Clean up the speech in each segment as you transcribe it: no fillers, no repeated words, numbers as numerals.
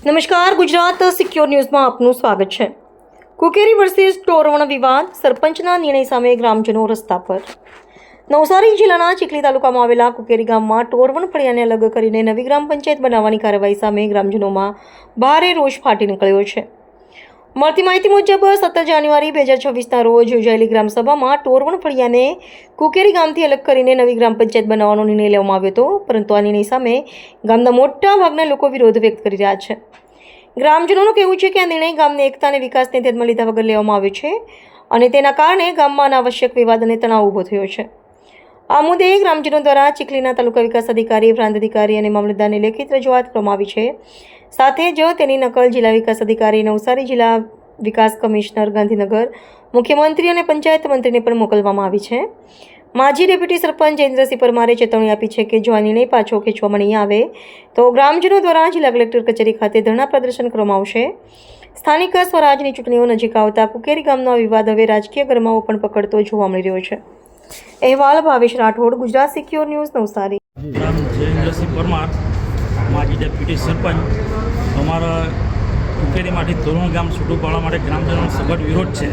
નમસ્કાર, ગુજરાત સિક્યોર ન્યૂઝમાં આપનું સ્વાગત છે। કુકેરી વર્સિસ ટોરવણ વિવાદ, સરપંચના નિર્ણય સામે ગ્રામજનો રસ્તા પર। નવસારી જિલ્લાના ચીખલી તાલુકામાં આવેલા કુકેરી ગામમાં ટોરવણ ફળિયાને અલગ કરીને નવી ગ્રામ પંચાયત બનાવવાની કાર્યવાહી સામે ગ્રામજનોમાં ભારે રોષ ફાટી નીકળ્યો છે। મળતી માહિતી મુજબ 17 જાન્યુઆરી 2026ના રોજ યોજાયેલી ગ્રામસભામાં ટોરવણ ફળિયાને કુકેરી ગામથી અલગ કરીને નવી ગ્રામ પંચાયત બનાવવાનો નિર્ણય લેવામાં આવ્યો હતો, પરંતુ આ નિર્ણય સામે ગામના મોટા ભાગના લોકો વિરોધ વ્યક્ત કરી રહ્યા છે। ગ્રામજનોનું કહેવું છે કે આ નિર્ણય ગામની એકતા અને વિકાસને ધ્યાનમાં લીધા વગર લેવામાં આવ્યો છે અને તેના કારણે ગામમાં અનાવશ્યક વિવાદ અને તણાવ ઊભો થયો છે। આ મુદ્દે ગ્રામજનો દ્વારા ચીખલીના તાલુકા વિકાસ અધિકારી, પ્રાંત અધિકારી અને મામલતદારને લેખિત રજૂઆત કરવામાં આવી છે। સાથે જ તેની નકલ જિલ્લા વિકાસ અધિકારી, નવસારી જિલ્લા વિકાસ કમિશનર ગાંધીનગર, મુખ્યમંત્રી અને પંચાયત મંત્રીને પણ મોકલવામાં આવી છે। માજી ડેપ્યુટી સરપંચ જયેન્દ્રસિંહ પરમારે ચેતવણી આપી છે કે જો આ નિર્ણય પાછો ખેંચવામાં નહીં આવે તો ગ્રામજનો દ્વારા જિલ્લા કલેક્ટર કચેરી ખાતે ધરણા પ્રદર્શન કરવામાં આવશે। સ્થાનિક સ્વરાજની ચૂંટણીઓ નજીક આવતા કુકેરી ગામનો આ વિવાદ હવે રાજકીય ગરમાવો પણ પકડતો જોવા મળી રહ્યો છે। અહેવાલ ભાવેશ રાઠોડ, ગુજરાત સિક્યોર ન્યૂઝ, નવસારી। જયેન્દ્રસિંહ પરમાર, માજી ડેપ્યુટી સરપંચ। અમારા કુકેરીમાંથી તોરણ ગામ છૂટું પાડવા માટે ગ્રામજનોનો સખત વિરોધ છે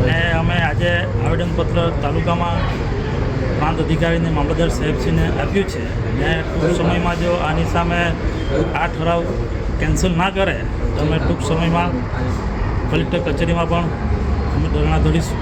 અને અમે આજે આવેદનપત્ર તાલુકામાં પ્રાંત અધિકારીને મામલતદાર સાહેબશ્રીને આપ્યું છે ને ટૂંક સમયમાં જો આની સામે આ ઠરાવ કેન્સલ ના કરે તો અમે ટૂંક સમયમાં કલેક્ટર કચેરીમાં પણ અમે ધરણા ધરીશું।